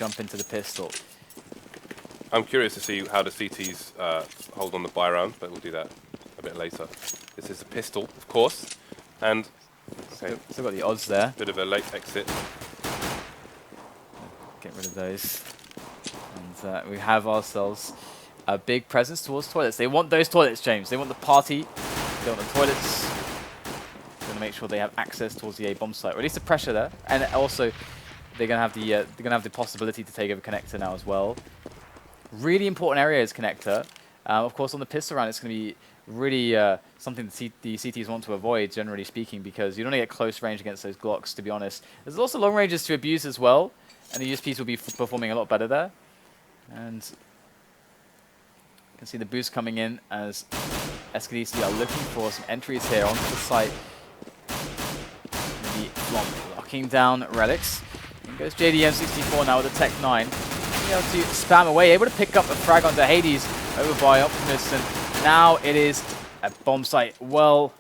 jump into the pistol. I'm curious to see how the CTs hold on the buy round, but we'll do that a bit later. This is a pistol, of course, and okay, Still got the odds there. bit of a late exit. Get rid of those. And we have ourselves a big presence towards toilets. They want those toilets, James. They want the party. They want the toilets. They're going to make sure they have access towards the A bomb site. Or at least the pressure there. And also, they're going to have the possibility to take over connector now as well. Really important area is connector. Of course, on the pistol round, it's going to be really something the CTs want to avoid, generally speaking, because you don't want to get close range against those Glocks, to be honest. There's also long ranges to abuse as well, and the USPs will be performing a lot better there. And you can see the boost coming in as SKDC are looking for some entries here onto the site. Maybe locking down Relics. In goes JDM64 now with the Tech 9. Able to spam away, able to pick up a frag onto Hades over by Optimus, and now it is a bomb site well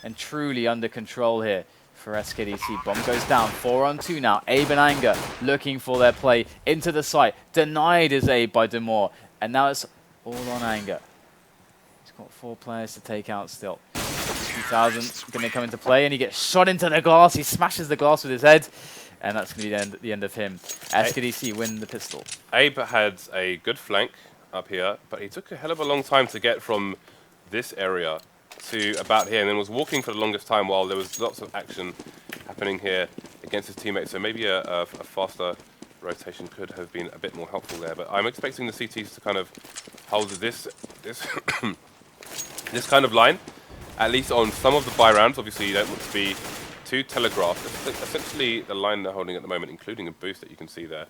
and truly under control here for SKDC. Bomb goes down, 4 on 2 now. Abe and Anger looking for their play into the site. Denied is Abe by Demore, and now it's all on Anger. He's got 4 players to take out still. 2000 going to come into play, and he gets shot into the glass. He smashes the glass with his head. And that's going to be the end of him. SKDC win the pistol. Abe had a good flank up here, but he took a hell of a long time to get from this area to about here, and then was walking for the longest time while there was lots of action happening here against his teammates. So maybe a faster rotation could have been a bit more helpful there. But I'm expecting the CTs to kind of hold this this kind of line, at least on some of the buy rounds. Obviously, you don't want to be too telegraphed. Essentially, the line they're holding at the moment, including a boost that you can see there.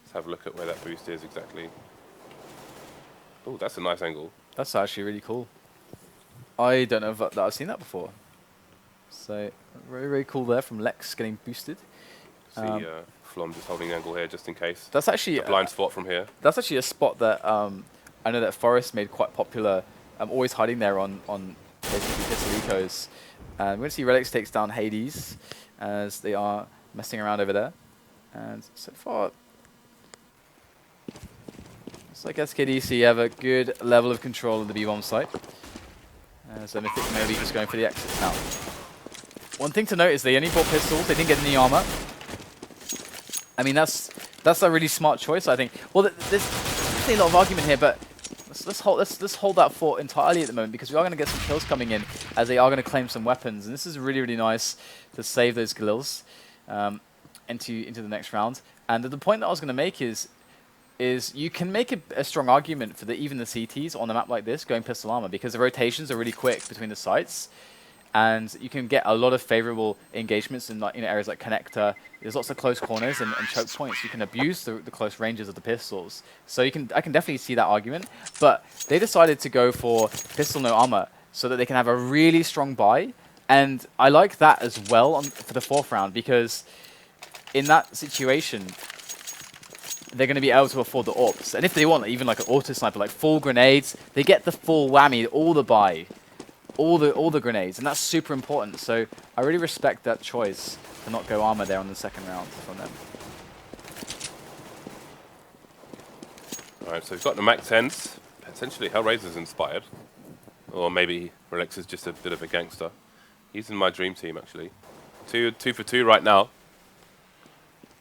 Let's have a look at where that boost is exactly. Oh, that's a nice angle. That's actually really cool. I don't know that I've seen that before. So, very, very cool there from Lex getting boosted. See Flom just holding an angle here just in case. That's actually a blind spot from here. That's actually a spot that I know that Forest made quite popular. Always hiding there on basically pistol ecos. And we're going to see Relics takes down Hades as they are messing around over there. And so far, looks like SKDC have a good level of control of the B-bomb site. So Mythic maybe just going for the exits now. One thing to note is they only bought pistols, they didn't get any armor. I mean, that's a really smart choice, I think. Well, there's actually a lot of argument here, but let's hold that fort entirely at the moment, because we are going to get some kills coming in as they are going to claim some weapons, and this is really, really nice to save those Galils into the next round. And the point that I was going to make is you can make a strong argument for even the CTs on a map like this going pistol armor, because the rotations are really quick between the sites, and you can get a lot of favorable engagements in areas like connector. There's lots of close corners and choke points. You can abuse the close ranges of the pistols. So I can definitely see that argument. But they decided to go for pistol no armor so that they can have a really strong buy. And I like that as well for the 4th round, because in that situation, they're going to be able to afford the AWPs. And if they want even like an auto sniper, like full grenades, they get the full whammy, all the buy. All the grenades, and that's super important. So I really respect that choice to not go armor there on the 2nd round from them. Alright, so we've got the Mac 10s, potentially Hellraiser's inspired. Or maybe Relax is just a bit of a gangster. He's in my dream team, actually. Two for 2 right now.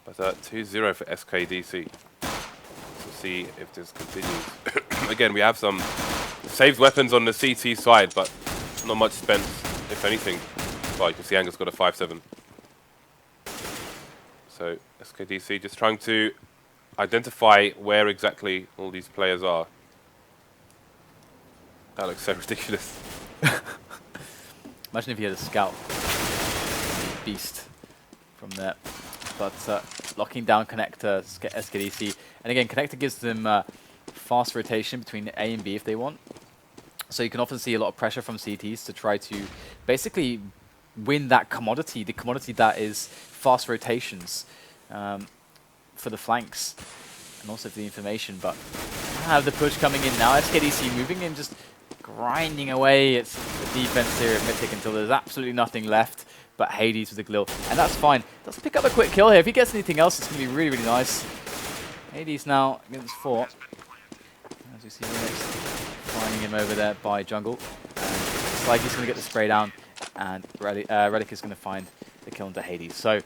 But 2-0 for SKDC. We'll see if this continues. Again, we have some saved weapons on the CT side, but not much spent, if anything. Well, you can see Anger's got a 5-7. So SKDC just trying to identify where exactly all these players are. That looks so ridiculous. Imagine if he had a scout. Beast from there. But locking down connector, SKDC. And again, connector gives them fast rotation between A and B if they want. So you can often see a lot of pressure from CTs to try to basically win that commodity, the commodity that is fast rotations for the flanks and also for the information. But have the push coming in now. SKDC moving in, just grinding away at the defense here of Mythic until there's absolutely nothing left but Hades with the Glil. And that's fine. Doesn't pick up a quick kill here. If he gets anything else, it's going to be really, really nice. Hades now against 4. As we see Linux finding him over there by jungle. And it's like he's going to get the spray down, and Relic is going to find the kill into Hades. So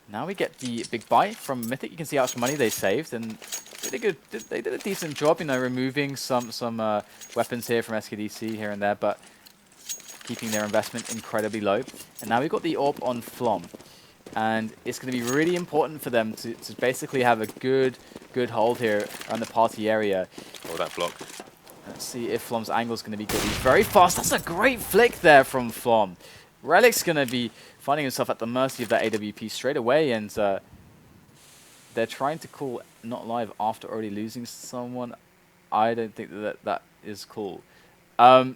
now we get the big buy from Mythic. You can see how much money they saved, and they did a decent job, you know, removing some weapons here from SKDC here and there, but keeping their investment incredibly low. And now we've got the AWP on Flom. And it's going to be really important for them to basically have a good hold here around the party area. Oh, that block. Let's see if Flom's angle is going to be good. He's very fast. That's a great flick there from Flom. Relic's going to be finding himself at the mercy of that AWP straight away, and they're trying to call not live after already losing someone. I don't think that is cool. Either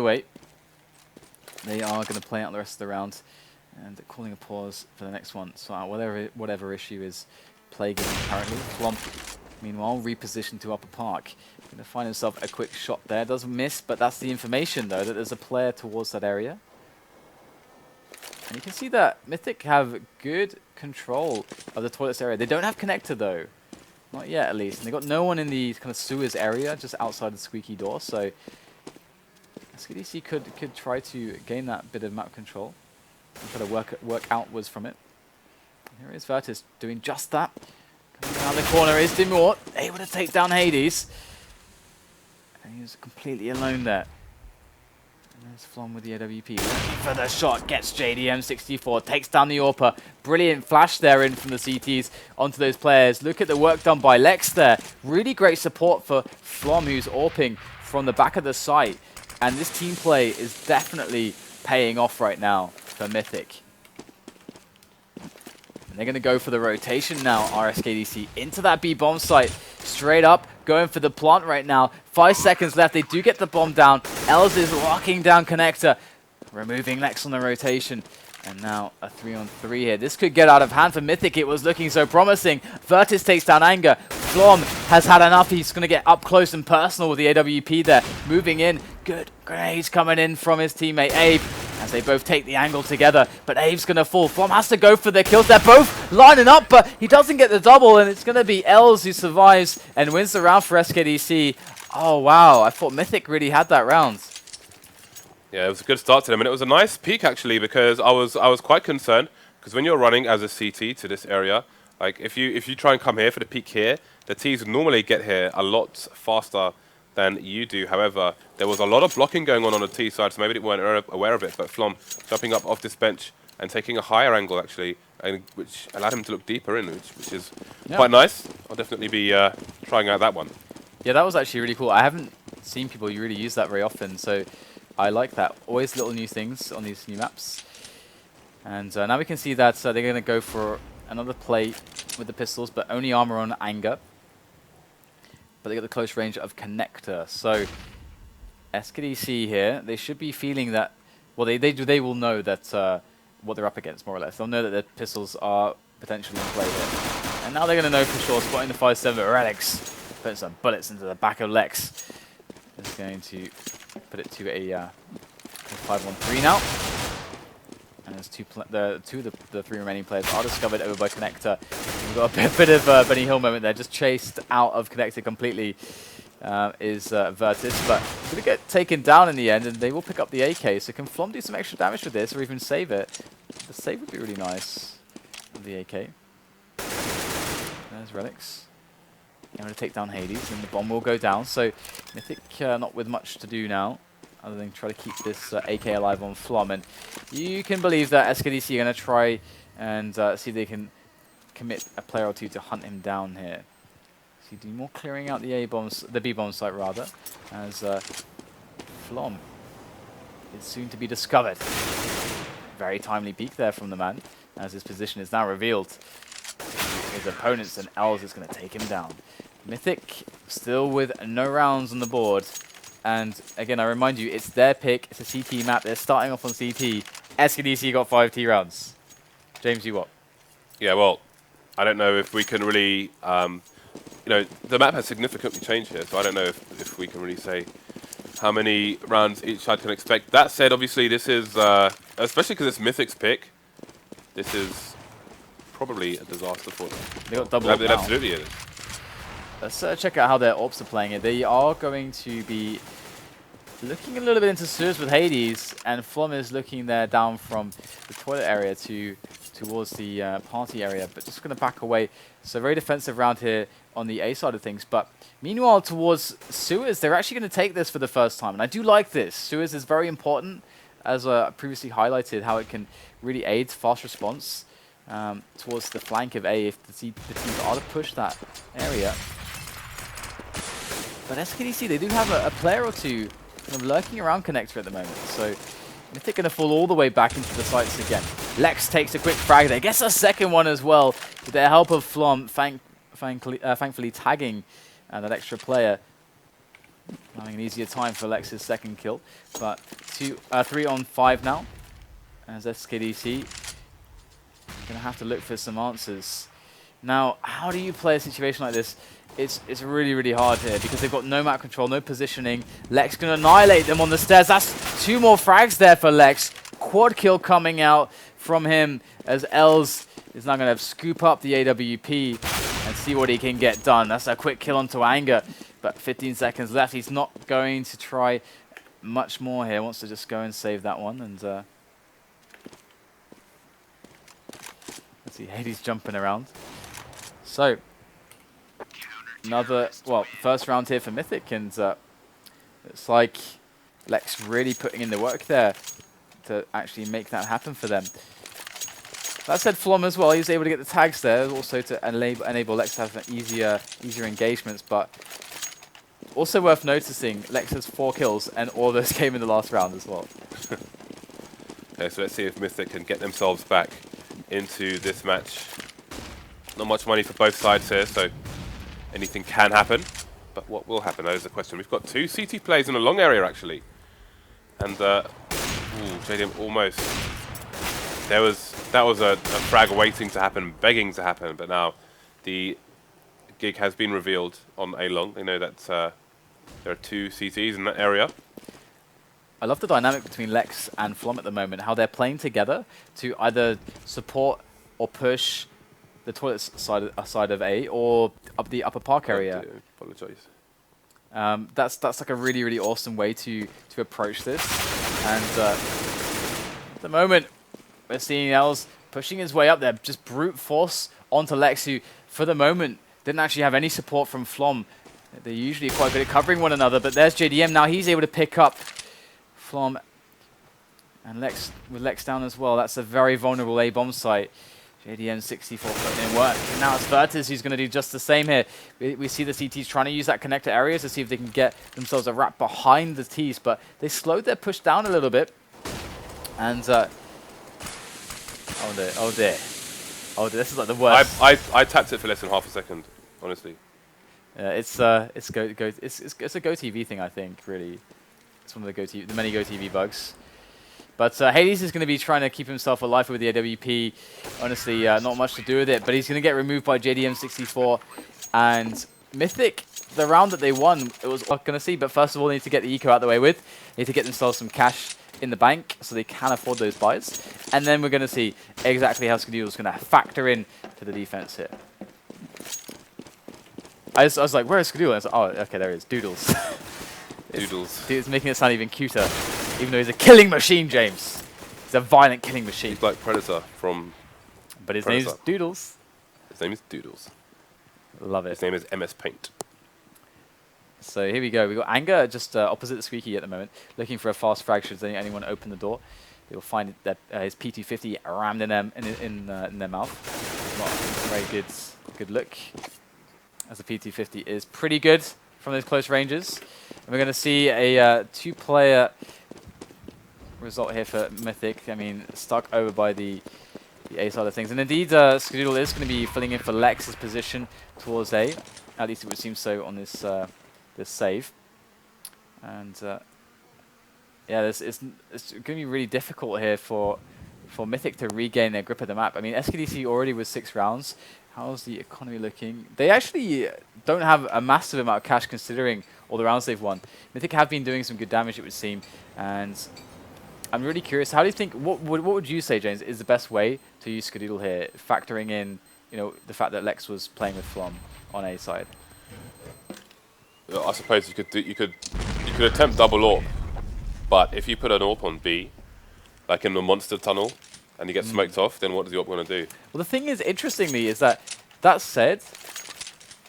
way, they are going to play out the rest of the round. And calling a pause for the next one. So whatever issue is plaguing him currently. Flom, meanwhile, repositioned to upper park. Going to find himself a quick shot there. Does miss, but that's the information, though, that there's a player towards that area. And you can see that Mythic have good control of the toilets area. They don't have connector, though. Not yet, at least. And they've got no one in the kind of sewers area, just outside the squeaky door. So SKDC could try to gain that bit of map control. And try to work outwards from it. Here is Virtus doing just that. Coming around the corner is Dimort, able to take down Hades. And he's completely alone there. And there's Flom with the AWP. Looking for the shot, gets JDM64, takes down the AWPer. Brilliant flash there in from the CTs onto those players. Look at the work done by Lex there. Really great support for Flom, who's AWPing from the back of the site. And this team play is definitely paying off right now for Mythic. And they're going to go for the rotation now, SKDC, into that B bomb site. Straight up, going for the plant right now. 5 seconds left. They do get the bomb down. Els is locking down connector, removing Lex on the rotation. And now a 3-on-3 here. This could get out of hand for Mythic. It was looking so promising. Virtus takes down Anger. Flom has had enough. He's going to get up close and personal with the AWP there. Moving in. Good grenades coming in from his teammate Abe as they both take the angle together. But Abe's going to fall. Flom has to go for the kills. They're both lining up, but he doesn't get the double. And it's going to be Els who survives and wins the round for SKDC. Oh, wow. I thought Mythic really had that round. Yeah, it was a good start to them, and it was a nice peek actually, because I was quite concerned, because when you're running as a CT to this area, like if you try and come here for the peek here, the Ts normally get here a lot faster than you do. However, there was a lot of blocking going on the T side, so maybe they weren't aware of it. But Flom jumping up off this bench and taking a higher angle actually, and which allowed him to look deeper in, which is quite nice. I'll definitely be trying out that one. Yeah, that was actually really cool. I haven't seen people really use that very often, so I like that. Always little new things on these new maps. And now we can see that they're going to go for another play with the pistols, but only armor on Anger. But they get the close range of Connector. So SKDC here, they should be feeling that, well, they will know that what they're up against, more or less. They'll know that their pistols are potentially in play here. And now they're going to know for sure, spotting the 5-7 Relics, putting some bullets into the back of Lex. Is going to put it to a 5-1-3 now. And there's the three remaining players are discovered over by Connector. We've got a bit of a Benny Hill moment there, just chased out of Connector completely is Virtus, but going to get taken down in the end, and they will pick up the AK. So can Flom do some extra damage with this, or even save it? The save would be really nice with the AK. There's Relics. I'm going to take down Hades, and the bomb will go down. So Mythic not with much to do now, other than try to keep this AK alive on Flom. And you can believe that SKDC are going to try and see if they can commit a player or two to hunt him down here. So you do more clearing out the B bomb site rather, as Flom is soon to be discovered. Very timely peek there from the man, as his position is now revealed. His opponents, and Els is going to take him down. Mythic still with no rounds on the board. And again, I remind you, it's their pick. It's a CT map. They're starting off on CT. SKDC got 5 T rounds. James, you what? Yeah, well, I don't know if we can really, the map has significantly changed here, so I don't know if we can really say how many rounds each side can expect. That said, obviously, this is, especially because it's Mythic's pick, this is probably a disaster for them. They got double up It now. absolutely is. Let's check out how their ops are playing it. They are going to be looking a little bit into sewers with Hades, and Flom is looking there down from the toilet area towards the party area, but just going to back away. So very defensive round here on the A side of things. But meanwhile, towards sewers, they're actually going to take this for the first time, and I do like this. Sewers is very important, as previously highlighted, how it can really aid fast response towards the flank of A if the teams are to push that area. But SKDC, they do have a player or two kind of lurking around connector at the moment, so Mythic going to fall all the way back into the sites again. Lex takes a quick frag there, gets a second one as well, with the help of Flom, thankfully tagging that extra player, having an easier time for Lex's second kill. But 3 on 5 now, as SKDC going to have to look for some answers. Now, how do you play a situation like this? It's really, really hard here because they've got no map control, no positioning. Lex going to annihilate them on the stairs. That's 2 more frags there for Lex. Quad kill coming out from him as Els is now going to scoop up the AWP and see what he can get done. That's a quick kill onto Anger, but 15 seconds left. He's not going to try much more here. Wants to just go and save that one. And let's see, Hades jumping around. So another, well, first round here for Mythic, and it's like Lex really putting in the work there to actually make that happen for them. That said, Flom as well, he was able to get the tags there, also to enable Lex to have easier engagements, but also worth noticing, Lex has 4 kills, and all those came in the last round as well. Okay, so let's see if Mythic can get themselves back into this match. Not much money for both sides here, so anything can happen. But what will happen, that is the question. We've got 2 CT plays in a long area, actually. And, JDM almost... That was a frag waiting to happen, begging to happen, but now the gig has been revealed on A long. They know that there are 2 CTs in that area. I love the dynamic between Lex and Flom at the moment, how they're playing together to either support or push the toilet side of A or up the upper park area. I apologize. That's like a really, really awesome way to approach this. And at the moment, we're seeing Els pushing his way up there, just brute force onto Lex, who for the moment didn't actually have any support from Flom. They're usually quite good at covering one another, but there's JDM now. He's able to pick up Flom and Lex, with Lex down as well. That's a very vulnerable A bomb site. JDM 64 putting in work. And now it's Virtus who's going to do just the same here. We see the CTs trying to use that connector area to see if they can get themselves a wrap behind the Ts, but they slowed their push down a little bit. And oh dear, this is like the worst. I tapped it for less than half a second, honestly. It's a Go TV thing, I think. Really, it's one of the many Go TV bugs. But Hades is going to be trying to keep himself alive with the AWP. Honestly, not much to do with it, but he's going to get removed by JDM64. And Mythic, the round that they won, it was going to see. But first of all, they need to get the eco out of the way with. They need to get themselves some cash in the bank so they can afford those buys. And then we're going to see exactly how SKDC is going to factor in to the defense here. I was like, where is SKDC? I was like, oh, okay, there he is. Doodles. Doodles. It's making it sound even cuter. Even though he's a killing machine, James. He's a violent killing machine. He's like Predator from But his Predator. name's Doodles. His name is Doodles. Love it. His name is MS Paint. So here we go. We've got Anger just opposite the Squeaky at the moment, looking for a fast frag should anyone open the door. They will find that his P250 rammed in their mouth. Not a very good look, as the P250 is pretty good from those close ranges. And we're going to see a 2-player result here for Mythic. I mean, stuck over by the A side of things. And indeed, SKDC is going to be filling in for Lex's position towards A. At least it would seem so on this this save. And yeah, it's going to be really difficult here for Mythic to regain their grip of the map. I mean, SKDC already with 6 rounds. How's the economy looking? They actually don't have a massive amount of cash considering all the rounds they've won. Mythic have been doing some good damage, it would seem, and I'm really curious. How do you think? What would you say, James, is the best way to use Skadoodle here, factoring in the fact that Lex was playing with Flom on A side? I suppose you could attempt double AWP, but if you put an AWP on B, like in the monster tunnel, and you get smoked off, then what is the AWP going to do? Well, the thing is, interestingly, is that said,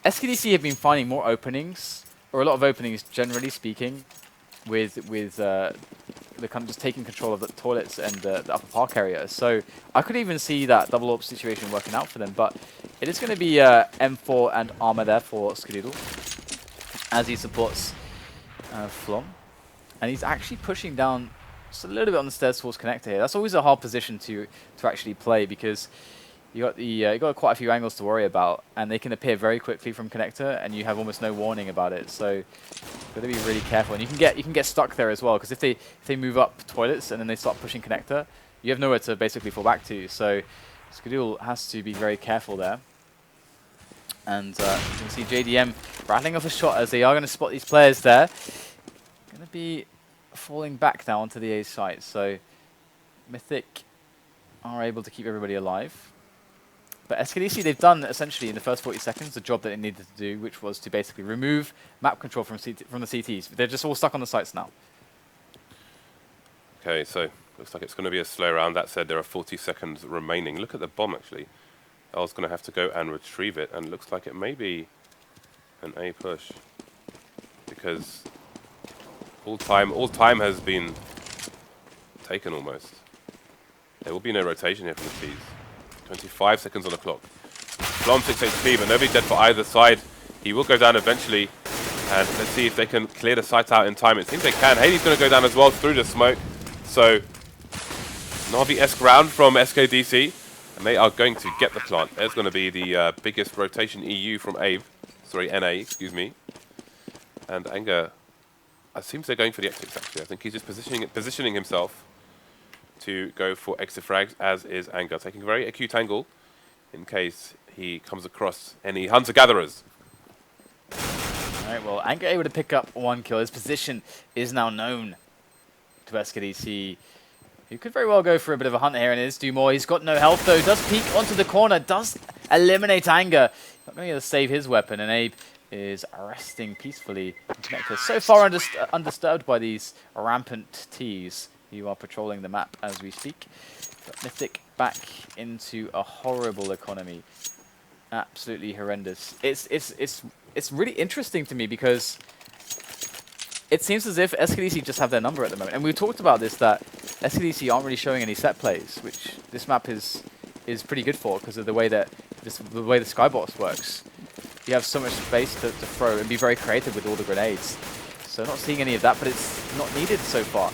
SKDC have been finding more openings, or a lot of openings, generally speaking, with the kind of just taking control of the toilets and the upper park area. So I could even see that double AWP situation working out for them. But it is going to be M4 and armor there for Skadoodle, as he supports Flom, and he's actually pushing down just a little bit on the stairs towards connector here. That's always a hard position to actually play, because you got quite a few angles to worry about, and they can appear very quickly from connector, and you have almost no warning about it. So you've got to be really careful, and you can get stuck there as well, because if they move up toilets and then they start pushing connector, you have nowhere to basically fall back to. So Skadoodle has to be very careful there. And you can see JDM rattling off a shot as they are going to spot these players there. Going to be falling back now onto the A site. So Mythic are able to keep everybody alive. But SKDC, they've done essentially in the first 40 seconds the job that they needed to do, which was to basically remove map control from the CTs. They're just all stuck on the sites now. Okay, so looks like it's going to be a slow round. That said, there are 40 seconds remaining. Look at the bomb, actually. I was going to have to go and retrieve it, and looks like it may be an A push, because all time has been taken almost. There will be no rotation here from the T's. 25 seconds on the clock. Flom 6 HP, but nobody dead for either side. He will go down eventually, and let's see if they can clear the site out in time. It seems they can. Haley's going to go down as well through the smoke. So, Navi-esque round from SKDC, and they are going to get the plant. There's going to be the biggest rotation EU from NA, excuse me. And Anger, it seems they're going for the exits actually. I think he's just positioning himself to go for exit frags, as is Anger, taking a very acute angle in case he comes across any hunter-gatherers. Alright, well, Anger able to pick up one kill. His position is now known to SKDC, who could very well go for a bit of a hunt here, and it is do more. He's got no health though, does peek onto the corner, does eliminate Anger. Not going to save his weapon, and Abe is resting peacefully. So far undisturbed by these rampant T's. You are patrolling the map as we speak. But Mythic back into a horrible economy. Absolutely horrendous. It's really interesting to me, because it seems as if SKDC just have their number at the moment. And we talked about this, that SKDC aren't really showing any set plays, which this map is pretty good for, because of the way that the way the Skybox works. You have so much space to throw and be very creative with all the grenades. So not seeing any of that, but it's not needed so far.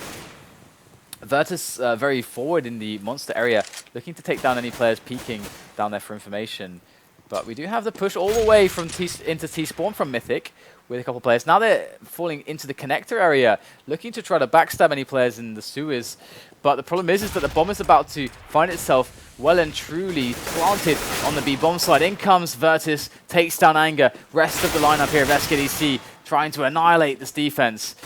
Virtus very forward in the monster area, looking to take down any players peeking down there for information. But we do have the push all the way from into T-spawn from Mythic with a couple players. Now they're falling into the connector area, looking to try to backstab any players in the sewers. But the problem is that the bomb is about to find itself well and truly planted on the B bomb side. In comes Virtus, takes down Anger. Rest of the lineup here of SKDC trying to annihilate this defense.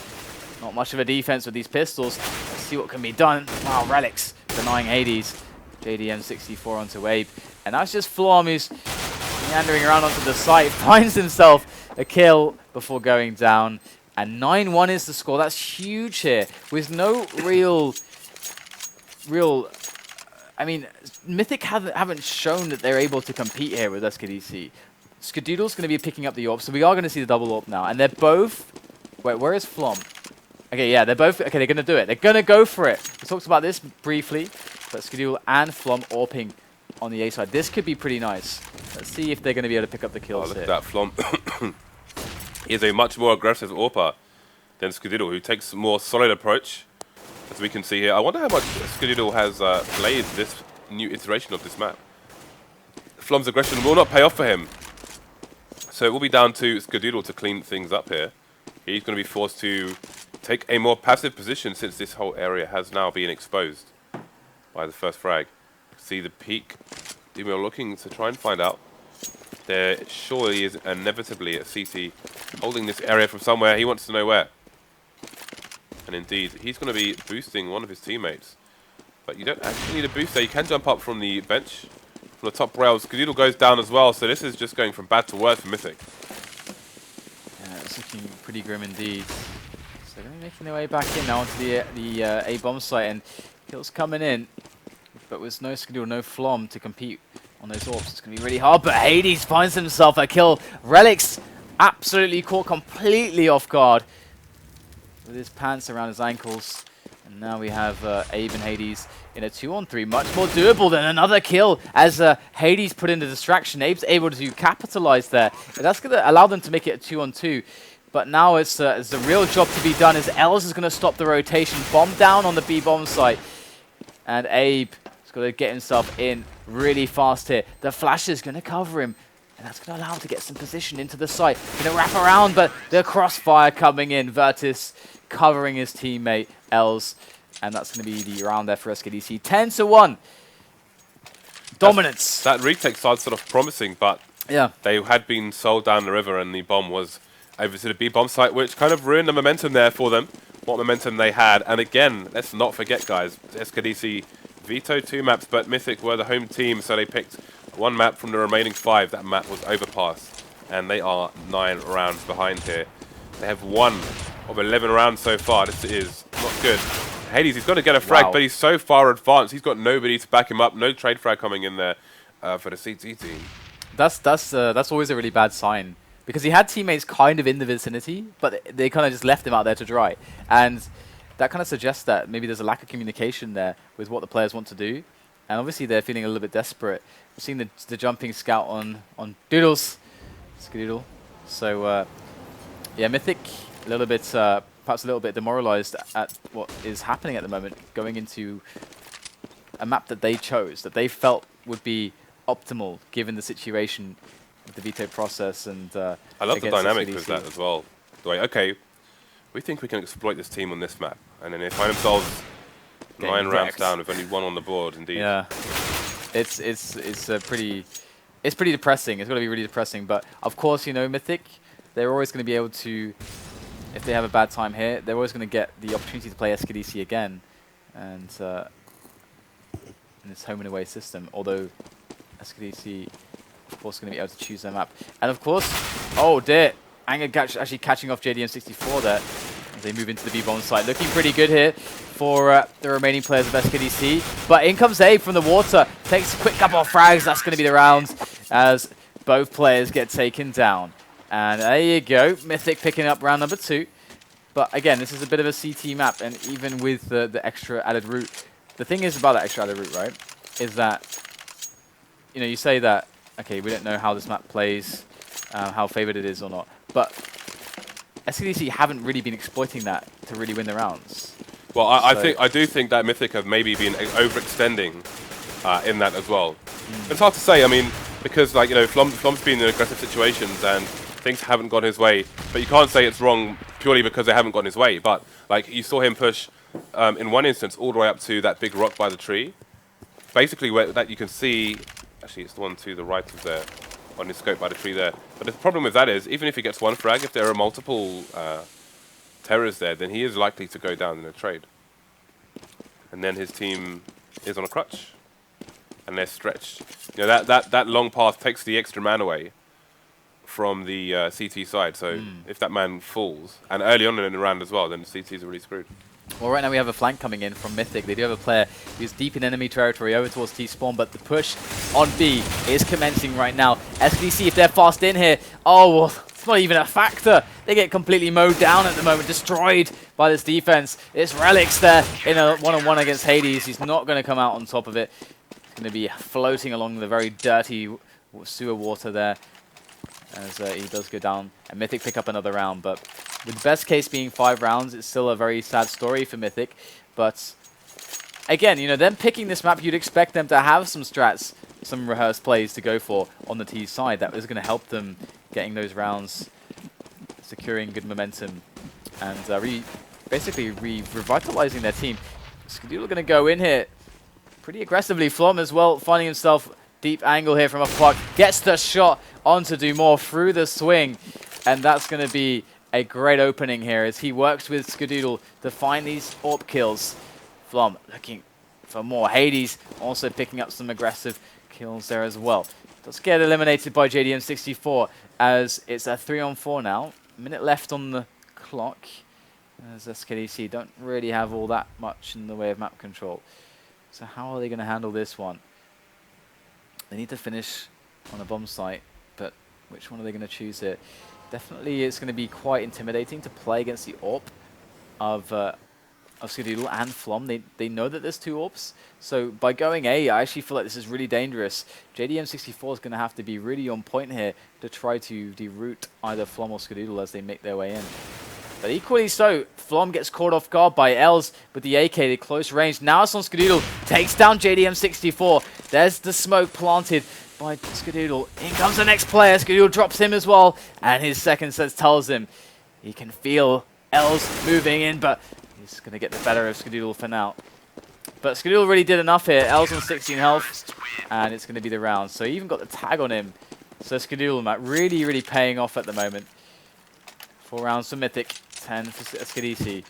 Not much of a defense with these pistols. Let's see what can be done. Wow, Relics denying Hades. JDM 64 onto Abe. And that's just Flom, who's meandering around onto the site, finds himself a kill before going down. And 9-1 is the score. That's huge here, with no real. I mean, Mythic haven't shown that they're able to compete here with SKDC. Skadoodle's going to be picking up the AWP, so we are going to see the double AWP now. And they're both. Wait, where is Flom? Okay, yeah, they're both. Okay, they're going to do it. They're going to go for it. We talked about this briefly, but Skadoodle and Flom AWPing on the A side. This could be pretty nice. Let's see if they're going to be able to pick up the kills Look here. at that, Flom. He is a much more aggressive AWPer than Skadoodle, who takes a more solid approach, as we can see here. I wonder how much Skadoodle has played this new iteration of this map. Flom's aggression will not pay off for him. So it will be down to Skadoodle to clean things up here. He's going to be forced to take a more passive position, since this whole area has now been exposed by the first frag. See the peak. Demio looking to try and find out. There surely is inevitably a CT holding this area from somewhere. He wants to know where. And indeed, he's going to be boosting one of his teammates. But you don't actually need a boost there. You can jump up from the bench, from the top rails. Skadoodle goes down as well, so this is just going from bad to worse for Mythic. Yeah, it's looking pretty grim indeed. So they're going to be making their way back in now onto the A bomb site, and kills coming in. But with no Skadoodle, no Flom to compete on those orbs, it's going to be really hard. But Hades finds himself a kill. Relics absolutely caught completely off guard with his pants around his ankles. And now we have Abe and Hades in a 2-on-3, much more doable than another kill as Hades put in the distraction. Abe's able to capitalize there. And that's going to allow them to make it a 2-on-2. But now it's the real job to be done, as Els is going to stop the rotation. Bomb down on the B bomb site. And Abe is going to get himself in really fast here. The flash is going to cover him. And that's going to allow him to get some position into the site. Going to wrap around, but the crossfire coming in. Virtus covering his teammate, Els. And that's going to be the round there for SKDC. 10-1. Dominance. That retake started sort of promising, but yeah, they had been sold down the river and the bomb was over to the B bomb site, which kind of ruined the momentum there for them. What momentum they had. And again, let's not forget, guys, SKDC vetoed 2 maps, but Mythic were the home team, so they picked 1 map from the remaining 5. That map was Overpass, and they are 9 rounds behind here. They have 1 of 11 rounds so far. This is not good. Hades, he's going to get a frag, but he's so far advanced. He's got nobody to back him up. No trade frag coming in there for the CT team. That's always a really bad sign, because he had teammates kind of in the vicinity, but they kind of just left him out there to dry. And that kind of suggests that maybe there's a lack of communication there with what the players want to do. And obviously they're feeling a little bit desperate. We've seen the jumping scout on Doodles. Skadoodle. So yeah, Mythic a little bit, perhaps a little bit demoralized at what is happening at the moment, going into a map that they chose, that they felt would be optimal given the situation with the veto process. And I love the dynamic SKDC with that as well. The way, okay, we think we can exploit this team on this map, and then they find themselves 9 rounds down with only 1 on the board. Indeed. Yeah, it's pretty depressing. It's going to be really depressing. But of course, you know, Mythic, they're always going to be able to, if they have a bad time here, they're always going to get the opportunity to play SKDC again, and in this home and away system. Although SKDC, of course, going to be able to choose their map, and of course, oh dear, Anger actually catching off JDM64 there as they move into the B-bomb site. Looking pretty good here for the remaining players of SKDC. But in comes Abe from the water. Takes a quick couple of frags. That's going to be the round as both players get taken down. And there you go. Mythic picking up round number 2. But again, this is a bit of a CT map. And even with the extra added route, the thing is about that extra added route, right, is that, you know, you say that, okay, we don't know how this map plays, how favored it is or not. But SKDC haven't really been exploiting that to really win the rounds. Well, I do think that Mythic have maybe been overextending in that as well. It's hard to say. I mean, because like, you know, Flom's been in aggressive situations and things haven't gone his way. But you can't say it's wrong purely because they haven't gone his way. But like, you saw him push in one instance all the way up to that big rock by the tree. Basically, where that you can see. Actually, it's the one to the right of there. On his scope by the tree there. But the problem with that is, even if he gets 1 frag, if there are multiple terrors there, then he is likely to go down in a trade. And then his team is on a crutch. And they're stretched. You know, that long path takes the extra man away from the CT side. So if that man falls, and early on in the round as well, then the CTs are really screwed. Well, right now we have a flank coming in from Mythic. They do have a player who's deep in enemy territory over towards T-spawn, but the push on B is commencing right now. SKDC, if they're fast in here, oh, well, it's not even a factor. They get completely mowed down at the moment, destroyed by this defense. It's Relics there in a one-on-one against Hades. He's not going to come out on top of it. He's going to be floating along the very dirty sewer water there as he does go down. And Mythic pick up another round, but with the best case being 5 rounds, it's still a very sad story for Mythic. But again, you know, them picking this map, you'd expect them to have some strats, some rehearsed plays to go for on the T side. That is going to help them getting those rounds, securing good momentum, and basically revitalizing their team. Skadoodle going to go in here pretty aggressively. Flom as well, finding himself deep angle here from a puck. Gets the shot onto Do More through the swing, and that's going to be a great opening here as he works with Skadoodle to find these AWP kills. Flom looking for more. Hades also picking up some aggressive kills there as well. Does get eliminated by JDM64 as it's a 3-on-4 now. A minute left on the clock. As SKDC don't really have all that much in the way of map control. So how are they going to handle this one? They need to finish on a bomb site, but which one are they going to choose here? Definitely it's going to be quite intimidating to play against the AWP of Skadoodle and Flom. They know that there's 2 AWPs, so by going A, I actually feel like this is really dangerous. JDM64 is going to have to be really on point here to try to deroute either Flom or Skadoodle as they make their way in. But equally so, Flom gets caught off guard by Els with the AK at close range. Now it's on Skadoodle, takes down JDM64. There's the smoke planted by Skadoodle. In comes the next player. Skadoodle drops him as well, and his second sense tells him he can feel Els moving in, but he's going to get the better of Skadoodle for now. But Skadoodle really did enough here. Els on 16 health, and it's going to be the round. So he even got the tag on him. So Skadoodle, Matt, really paying off at the moment. 4 rounds for Mythic, 10 for SKDC.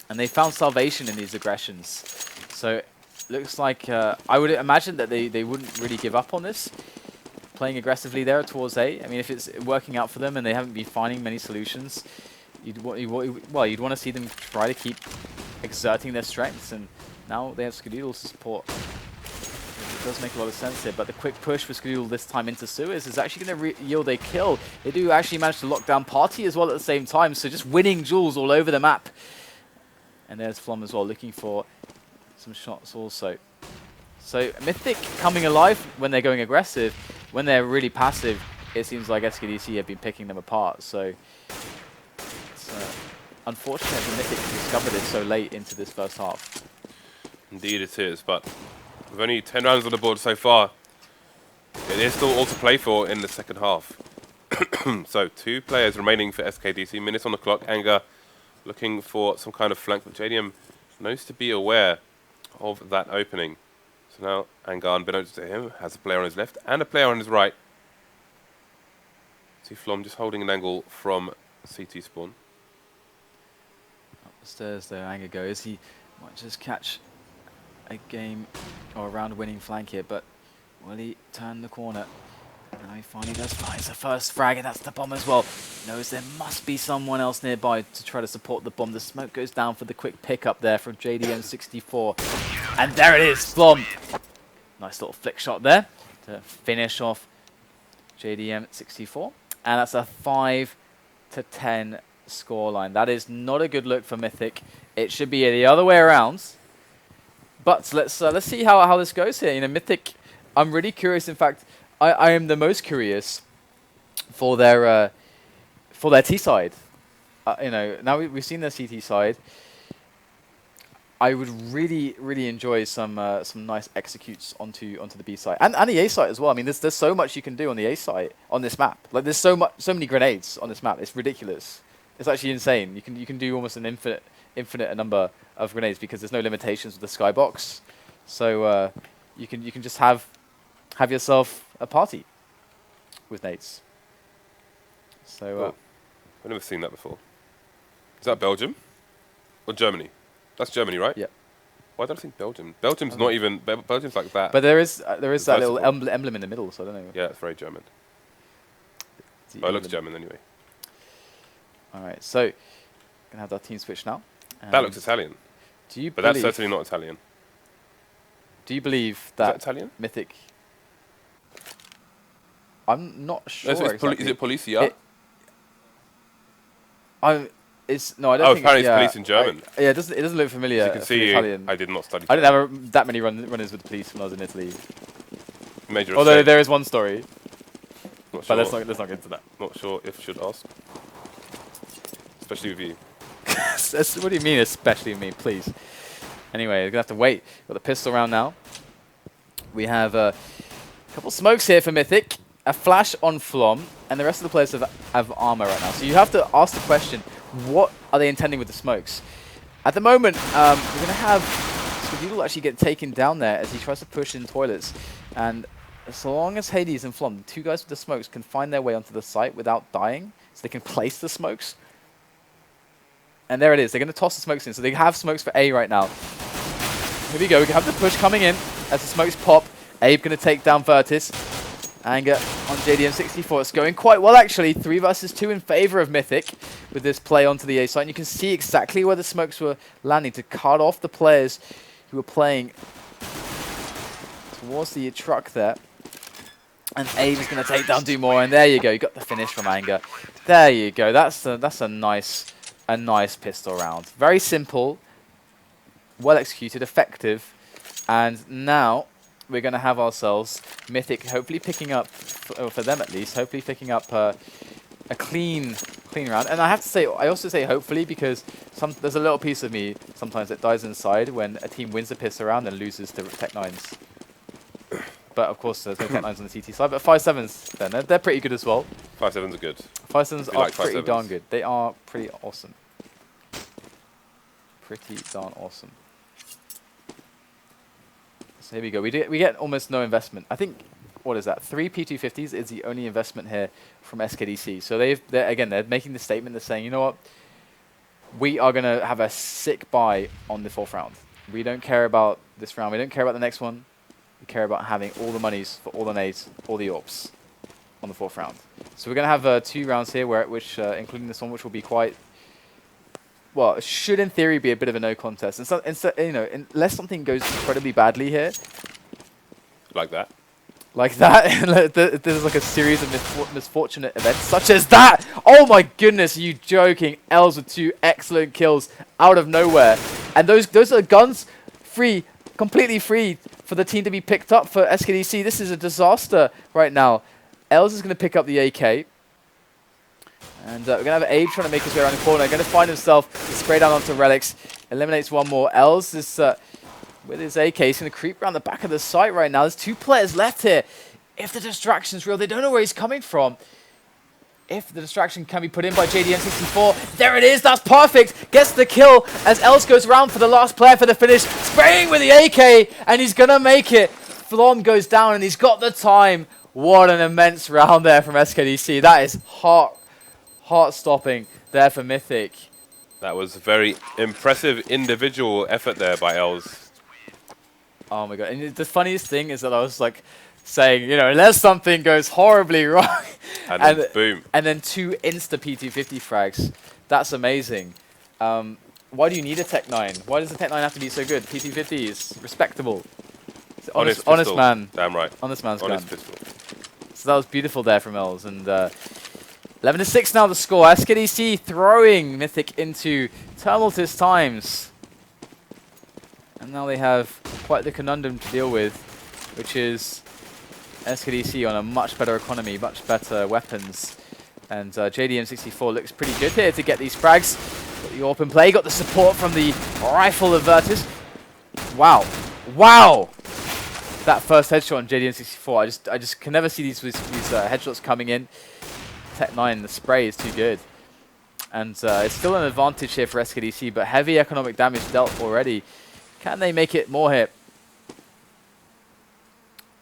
And they found salvation in these aggressions. So looks like I would imagine that they wouldn't really give up on this. Playing aggressively there towards A. I mean, if it's working out for them and they haven't been finding many solutions, you'd want to see them try to keep exerting their strengths. And now they have Skadoodle to support. It does make a lot of sense here, but the quick push for Skadoodle this time into Suez is actually going to yield a kill. They do actually manage to lock down Party as well at the same time, so just winning duels all over the map. And there's Flom as well, looking for some shots also. So Mythic coming alive when they're going aggressive. When they're really passive, it seems like SKDC have been picking them apart. So it's unfortunate that Mythic discovered it so late into this first half. Indeed it is, but with only 10 rounds on the board so far, it is still all to play for in the second half. So 2 players remaining for SKDC, minutes on the clock. Anger looking for some kind of flank, but JDM knows to be aware of that opening. So now Anger, unbeknownst to him, has a player on his left and a player on his right. See Flom just holding an angle from CT spawn. Up the stairs there, Anger goes. He might just catch a game or a round winning flank here, but will he turn the corner? Now he finally does finds the first frag, and that's the bomb as well. Knows there must be someone else nearby to try to support the bomb. The smoke goes down for the quick pickup there from JDM64. And there it is, Flom. Nice little flick shot there to finish off JDM64. And that's a 5-10 scoreline. That is not a good look for Mythic. It should be the other way around. But let's see how this goes here. You know, Mythic, I'm really curious. In fact, I am the most curious for their T side. You know, now we've seen their CT side. I would really enjoy some nice executes onto the B side and the A side as well. I mean, there's so much you can do on the A side on this map. Like there's so many grenades on this map. It's ridiculous. It's actually insane. You can do almost an infinite number of grenades because there's no limitations with the skybox. So you can just have yourself a party with nades. So I've never seen that before. Is that Belgium or Germany? That's Germany, right? Yeah. Why don't I think Belgium? Belgium's not even. Belgium's like that. But there is that little emblem in the middle, so I don't know. Yeah, it's very German. It looks German anyway. All right, so gonna have our team switch now. That looks Italian. But that's certainly not Italian. Do you believe that Italian? Mythic? I'm not sure. Is it Policia? No, I don't think. Apparently it's police in German. It doesn't look familiar. As you can see, Italian. I did not study. I didn't have that many runners with the police when I was in Italy. Although there is one story. Not But sure. let's not get into that. Not sure if should ask. Especially with you. What do you mean, especially with me? Please. Anyway, we're gonna have to wait. Got the pistol round now. We have a couple smokes here for Mythic, a flash on Flom, and the rest of the players have armor right now. So you have to ask the question: what are they intending with the smokes? At the moment, we're gonna have Skadoodle actually get taken down there as he tries to push in toilets, and as long as Hades and Flom, the two guys with the smokes, can find their way onto the site without dying, so they can place the smokes. And there it is. They're going to toss the smokes in. So they have smokes for A right now. Here we go. We have the push coming in as the smokes pop. Abe going to take down Virtus. Anger on JDM64. It's going quite well, actually. 3 versus 2 in favor of Mythic with this play onto the A site. And you can see exactly where the smokes were landing to cut off the players who were playing towards the truck there. And Abe is going to take down Dumore. And there you go. You got the finish from Anger. There you go. That's a nice pistol round. Very simple, well executed, effective. And now we're going to have ourselves Mythic hopefully picking up, for them at least, hopefully picking up a clean round. And I have to say, I also say hopefully because there's a little piece of me sometimes that dies inside when a team wins a pistol round and loses to Tech9s. But of course there's no Tech9s on the CT side, but 5-7s then, they're pretty good as well. 5-7s are good. 5-7s are like pretty 5-7s. darn good. They are pretty awesome. Pretty darn awesome. So here we go. We get almost no investment. I think, what is that? 3 P250s is the only investment here from SKDC. So they're making the statement. They're saying, you know what? We are going to have a sick buy on the 4th round. We don't care about this round. We don't care about the next one. We care about having all the monies for all the nades, all the AWPs on the 4th round. So we're going to have 2 rounds here, which including this one, which will be quite... Well, it should in theory be a bit of a no contest. And so, unless something goes incredibly badly here, Like that. there's like a series of misfortunate events, such as that. Oh my goodness, are you joking? Els with 2 excellent kills out of nowhere, and those are guns free, completely free for the team to be picked up for SKDC. This is a disaster right now. Els is going to pick up the AK. And we're going to have Abe trying to make his way around the corner. Going to find himself to spray down onto Relics. Eliminates one more. Els is, with his AK, he's going to creep around the back of the site right now. There's 2 players left here. If the distraction's real, they don't know where he's coming from. If the distraction can be put in by JDM64, there it is. That's perfect. Gets the kill as Els goes around for the last player for the finish. Spraying with the AK, and he's going to make it. Flom goes down, and he's got the time. What an immense round there from SKDC. That is heart-stopping there for Mythic. That was a very impressive individual effort there by Els. Oh my god. And the funniest thing is that I was like saying, unless something goes horribly wrong. And then boom. And then 2 insta P250 frags. That's amazing. Why do you need a Tech9? Why does the Tech9 have to be so good? P250 is respectable. Honest man. Damn right. Honest man's Honest gun. pistol. So that was beautiful there from Els. And 11-6 now the score. SKDC throwing Mythic into tumultuous times. And now they have quite the conundrum to deal with, which is SKDC on a much better economy, much better weapons. And JDM64 looks pretty good here to get these frags. Got the open play, got the support from the rifle of Virtus. Wow. Wow! That first headshot on JDM64, I just can never see these headshots coming in. Tech9, the spray is too good. And it's still an advantage here for SKDC, but heavy economic damage dealt already. Can they make it more here?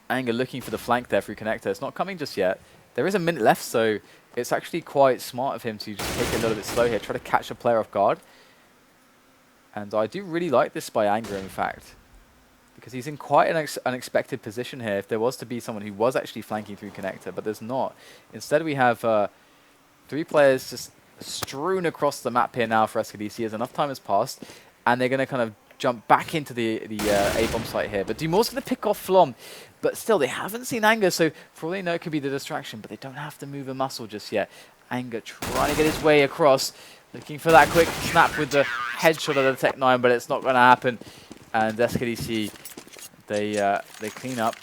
Anger looking for the flank there through connector. It's not coming just yet. There is a minute left, so it's actually quite smart of him to just take it a little bit slow here, try to catch a player off guard. And I do really like this by Anger, in fact, because he's in quite an unexpected position here. If there was to be someone who was actually flanking through connector, but there's not. Instead, we have 3 players just strewn across the map here now for SKDC as enough time has passed, and they're going to kind of jump back into the A-bomb site here. But Dumore's going to pick off Flom, but still, they haven't seen Anger, so for all they know, it could be the distraction, but they don't have to move a muscle just yet. Anger trying to get his way across, looking for that quick snap with the headshot of the Tech9, but it's not going to happen. And SKDC, they clean up,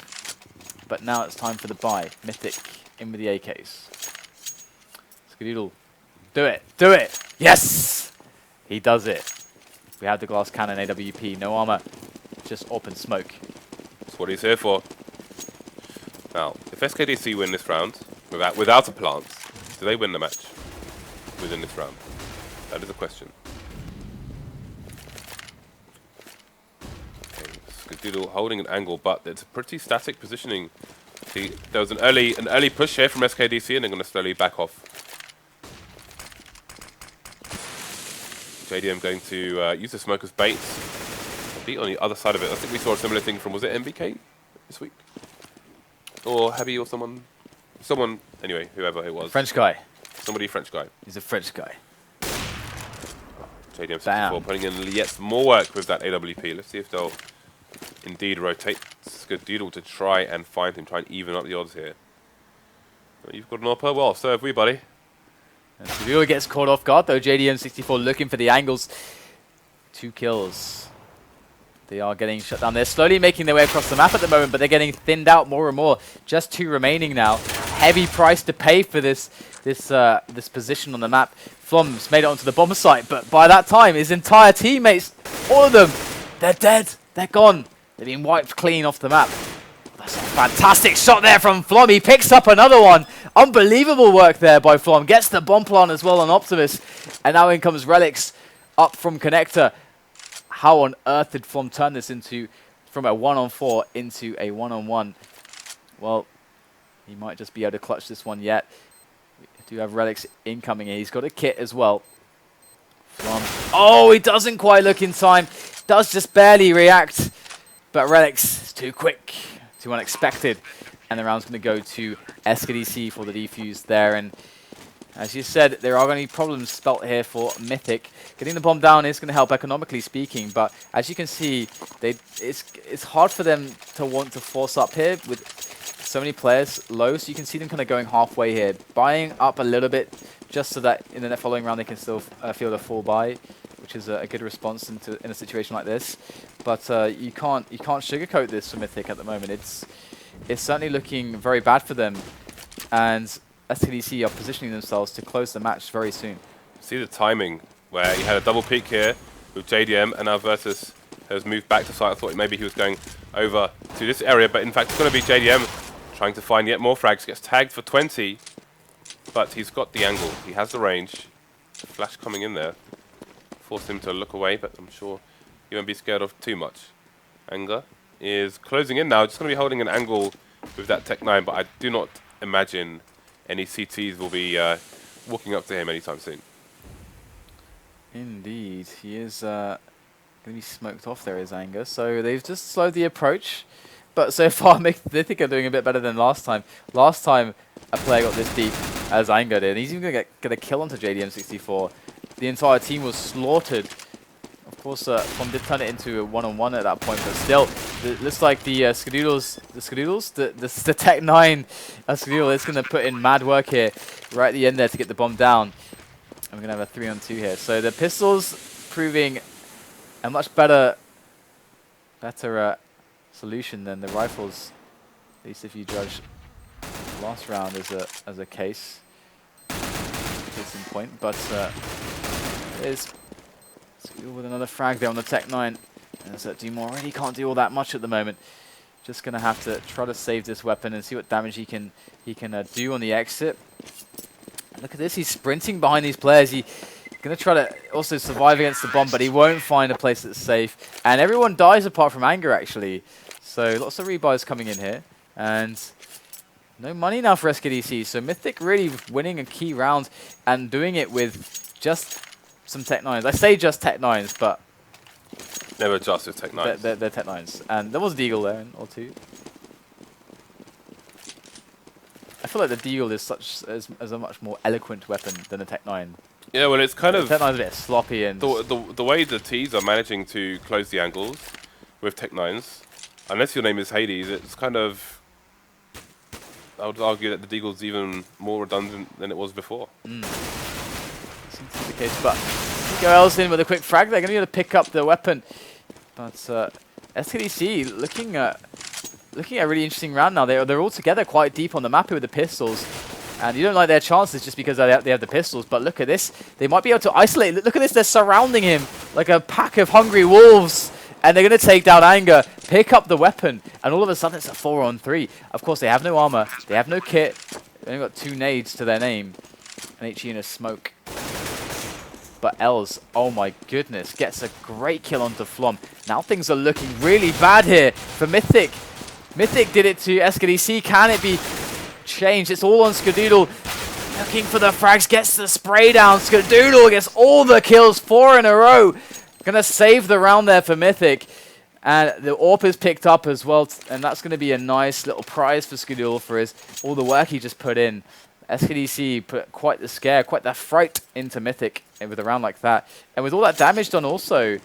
but now it's time for the buy. Mythic in with the AKs. Skadoodle, do it, do it! Yes! He does it. We have the glass cannon AWP, no armor, just open smoke. That's what he's here for. Now, if SKDC win this round without a plant, do they win the match within this round? That is a question. Okay, Skadoodle holding an angle, but it's a pretty static positioning See, there was an early push here from SKDC, and they're going to slowly back off. JDM going to use the smoke as bait. Be on the other side of it. I think we saw a similar thing from, was it MBK this week? Or Heavy or someone? Someone, anyway, whoever it was. French guy. Somebody French guy. He's a French guy. JDM 64 putting in yet more work with that AWP. Let's see if they'll indeed rotate Skadoodle to try and find him, try and even up the odds here. But you've got an upper. Well, serve we, buddy. And Skadoodle gets caught off guard, though. JDM 64 looking for the angles. 2 kills. They are getting shut down. They're slowly making their way across the map at the moment, but they're getting thinned out more and more. Just 2 remaining now. Heavy price to pay for this position on the map. Flom's made it onto the bomb site, but by that time, his entire teammates, all of them, they're dead. They're gone. They've been wiped clean off the map. That's a fantastic shot there from Flom. He picks up another one. Unbelievable work there by Flom. Gets the bomb plant as well on Optimus. And now in comes Relics up from Connector. How on earth did Flom turn this from a 1-on-4 into a 1-on-1? Well, he might just be able to clutch this one yet. We do have Relics incoming here. He's got a kit as well. Flom. Oh, he doesn't quite look in time. Does just barely react. But Relics is too quick, too unexpected. And the round's going to go to SKDC for the defuse there. And as you said, there are going to be problems spelt here for Mythic. Getting the bomb down is going to help economically speaking, but as you can see, it's hard for them to want to force up here with so many players low, so you can see them kind of going halfway here, buying up a little bit just so that in the following round they can still field a full buy, which is a good response in a situation like this. But you can't sugarcoat this for Mythic at the moment. It's certainly looking very bad for them, and SKDC are positioning themselves to close the match very soon. See the timing where he had a double peek here with JDM, and now Versus has moved back to site. I thought maybe he was going over to this area, but in fact it's going to be JDM trying to find yet more frags. Gets tagged for 20, but he's got the angle. He has the range. Flash coming in there. Forced him to look away, but I'm sure he won't be scared of too much. Anger is closing in now. Just going to be holding an angle with that Tech 9, but I do not imagine any CTs will be walking up to him anytime soon. Indeed, he is going to be smoked off there, his Anger. So they've just slowed the approach, but so far they think they're doing a bit better than last time. Last time a player got this deep as Anger did, and he's even going to get a kill onto JDM64. The entire team was slaughtered. Of course, Flom did turn it into a 1-on-1 at that point, but still, it looks like the the Tech 9 Skadoodle is going to put in mad work here right at the end there to get the bomb down. And we're going to have a 3-on-2 here. So the pistols proving a much better solution than the rifles, at least if you judge last round as a case in point. But there's Skadoodle with another frag there on the Tech 9. And so Team already can't do all that much at the moment. Just going to have to try to save this weapon and see what damage he can do on the exit. Look at this, he's sprinting behind these players. He's going to try to also survive against the bomb, but he won't find a place that's safe. And everyone dies apart from Anger, actually. So lots of rebuys coming in here. And no money now for SKDC. So Mythic really winning a key round and doing it with just some Tech 9s. I say just Tech 9s, but never just with Tech 9s. They're Tech 9s. And there was a Deagle there, or two. I feel like the Deagle is as a much more eloquent weapon than the Tech 9. Yeah, well, it's kind of Tech 9's a bit sloppy, and the way the T's are managing to close the angles with Tech 9s, unless your name is Hades, it's kind of, I would argue that the Deagle's even more redundant than it was before. Seems to be the case, but Goel's in with a quick frag. They're going to be able to pick up the weapon, but SKDC looking at a really interesting round now. They're all together quite deep on the map here with the pistols. And you don't like their chances just because they have the pistols. But look at this. They might be able to isolate. Look at this. They're surrounding him like a pack of hungry wolves. And they're going to take down Anger, pick up the weapon. And all of a sudden, it's a 4-on-3. Of course, they have no armor. They have no kit. They've only got 2 nades to their name. An HE and a smoke. But Els, oh my goodness, gets a great kill onto Flom. Now things are looking really bad here for Mythic. Mythic did it to SKDC. Can it be changed? It's all on Skadoodle. Looking for the frags, gets the spray down. Skadoodle gets all the kills, 4 in a row. Gonna save the round there for Mythic. And the AWP is picked up as well, and that's going to be a nice little prize for Skadoodle for all the work he just put in. SKDC put quite the scare, quite the fright into Mythic with a round like that. And with all that damage done also,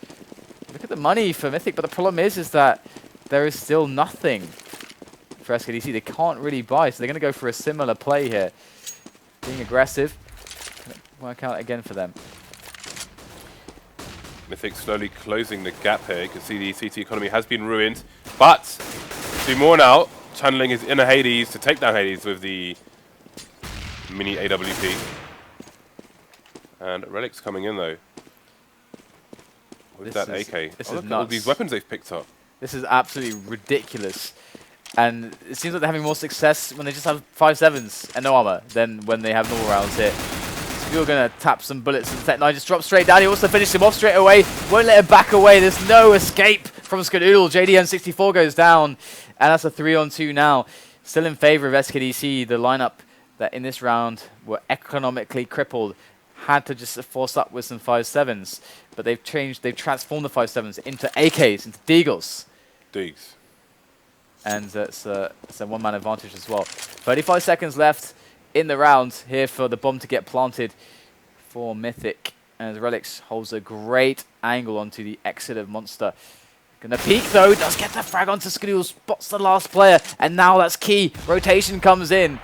look at the money for Mythic, but the problem is that there is still nothing for SKDC. They can't really buy, so they're going to go for a similar play here. Being aggressive, work out again for them. Mythic slowly closing the gap here. You can see the CT economy has been ruined, but do more now. Channeling his inner Hades to take down Hades with the mini AWP. And Relic's coming in though. With that AK. This look is at all nuts. these weapons they've picked up. This is absolutely ridiculous. And it seems like they're having more success when they just have 5.7s and no armor than when they have normal rounds here. You're going to tap some bullets and Tech9 just drops straight down. He also finished him off straight away. Won't let him back away. There's no escape from Skadoodle. JDM64 goes down. And that's a 3-on-2 now. Still in favor of SKDC. The lineup that in this round were economically crippled had to just force up with some 5.7s. But they've transformed the 5.7s into AKs, into Deagles. Deags. And it's a one-man advantage as well. 35 seconds left in the round here for the bomb to get planted for Mythic. And Relics holds a great angle onto the exit of Monster. Gonna peek though, does get the frag onto Skadoodle, spots the last player, and now that's key. Rotation comes in,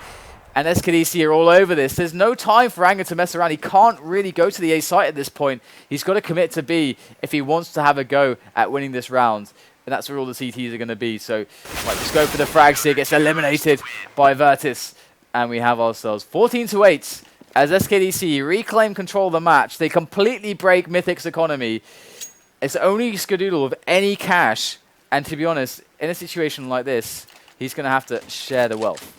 and SKDC are all over this. There's no time for Anger to mess around. He can't really go to the A site at this point. He's got to commit to B if he wants to have a go at winning this round. And that's where all the CTs are going to be. So, might just go for the frags here, gets eliminated by Virtus. And we have ourselves 14-8 as SKDC reclaim control of the match. They completely break Mythic's economy. It's only Skadoodle with any cash. And to be honest, in a situation like this, he's going to have to share the wealth.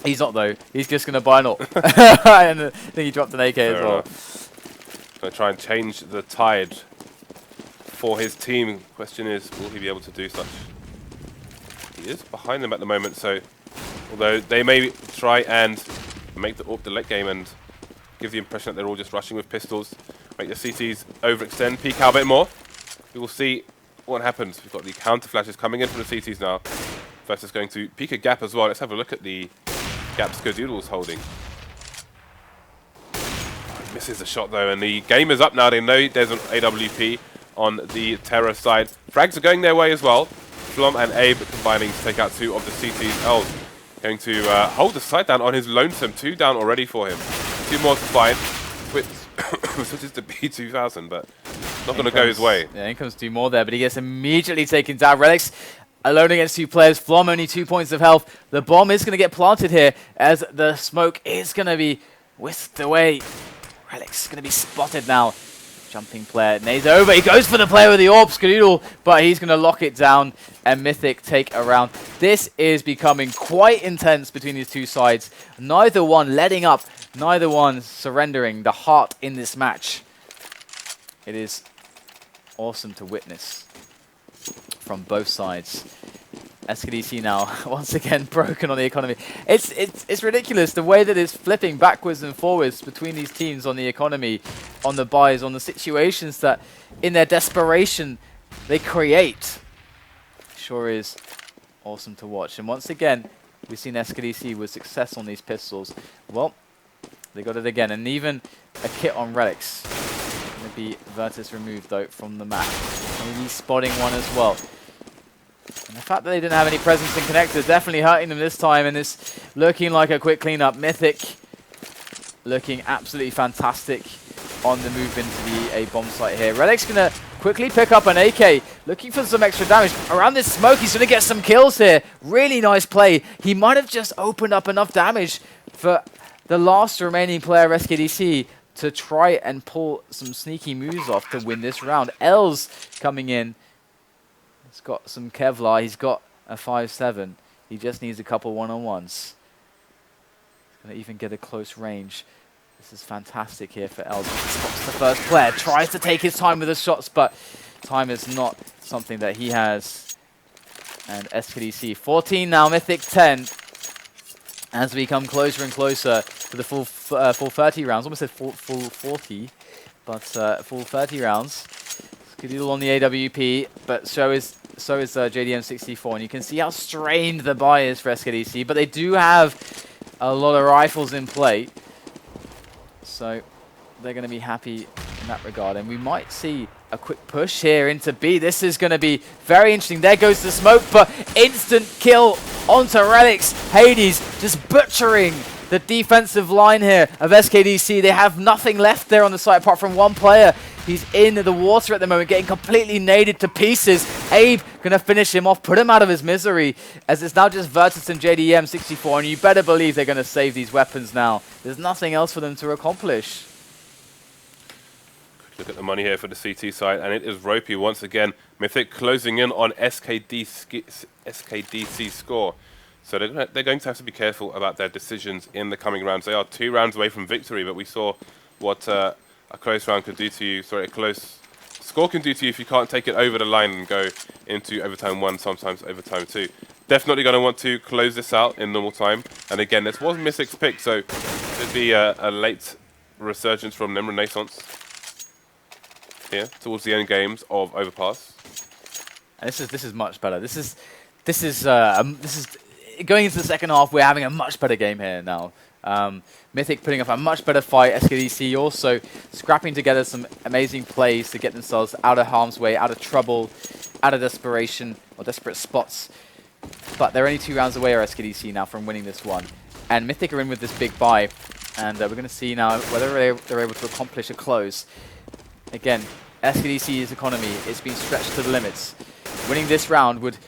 He's not, though. He's just going to buy an AWP. And I think he dropped an AK as well. Going to try and change the tide for his team. Question is, will he be able to do such? He is behind them at the moment, so although they may try and make the AWP the late game and give the impression that they're all just rushing with pistols, make the CTs overextend, peek out a bit more. We will see what happens. We've got the counter flashes coming in from the CTs now. Versus going to peek a gap as well. Let's have a look at the gap Skadoodle's holding. Misses the shot though, and the game is up now. They know there's an AWP on the Terror side. Frags are going their way as well. Flom and Abe combining to take out 2 of the CTs. Els going to hold the side down on his lonesome. 2 down already for him. 2 more to find. Switches to B2000, but not going to go his way. Yeah, in comes 2 more there, but he gets immediately taken down. Relics alone against 2 players. Flom only 2 points of health. The bomb is going to get planted here as the smoke is going to be whisked away. Relics going to be spotted now. Jumping player, nades over, he goes for the player with the AWP, Skadoodle, but he's going to lock it down, and Mythic take a round. This is becoming quite intense between these 2 sides. Neither one letting up, neither one surrendering the heart in this match. It is awesome to witness from both sides. SKDC now once again broken on the economy. It's ridiculous the way that it's flipping backwards and forwards between these teams on the economy, on the buys, on the situations that in their desperation they create. Sure is awesome to watch. And once again, we've seen SKDC with success on these pistols. Well, they got it again, and even a kit on Relics. Going to be Virtus removed though from the map. Maybe spotting one as well. And the fact that they didn't have any presence in connector definitely hurting them this time, and it's looking like a quick cleanup. Mythic looking absolutely fantastic on the move into the A bomb site here. Relic's going to quickly pick up an AK, looking for some extra damage. Around this smoke, he's going to get some kills here. Really nice play. He might have just opened up enough damage for the last remaining player of SKDC to try and pull some sneaky moves off to win this round. Els coming in. He's got some Kevlar. He's got a 5.7. He just needs a couple one-on-ones. He's going to even get a close range. This is fantastic here for Els. Spots the first player. Tries to take his time with the shots, but time is not something that he has. And SKDC 14 now, Mythic 10. As we come closer and closer to the full 30 rounds. Almost said full 40, but full 30 rounds. Skadoodle on the AWP, but so is JDM64. And you can see how strained the buy is for SKDC, but they do have a lot of rifles in play. So they're going to be happy in that regard. And we might see a quick push here into B. This is going to be very interesting. There goes the smoke, but instant kill onto Relics. Hades just butchering the defensive line here of SKDC. They have nothing left there on the site apart from one player. He's in the water at the moment, getting completely naded to pieces. Abe gonna finish him off, put him out of his misery, as it's now just Virtus and JDM64, and you better believe they're gonna save these weapons now. There's nothing else for them to accomplish. Look at the money here for the CT side, and it is ropey once again. Mythic closing in on SKDC score. So they're going to have to be careful about their decisions in the coming rounds. They are 2 rounds away from victory, but we saw what a close round can do to you. Sorry, a close score can do to you if you can't take it over the line and go into overtime 1, sometimes overtime 2. Definitely going to want to close this out in normal time. And again, this was Mythic's pick, so there'd be a late resurgence from them, Renaissance, here towards the end games of Overpass. And this is much better. This is going into the second half. We're having a much better game here now. Mythic putting up a much better fight. SKDC also scrapping together some amazing plays to get themselves out of harm's way, out of trouble, out of desperation or desperate spots. But they're only 2 rounds away, or SKDC now, from winning this one. And Mythic are in with this big buy, and we're going to see now whether they're able to accomplish a close. Again, SKDC's economy is being stretched to the limits. Winning this round would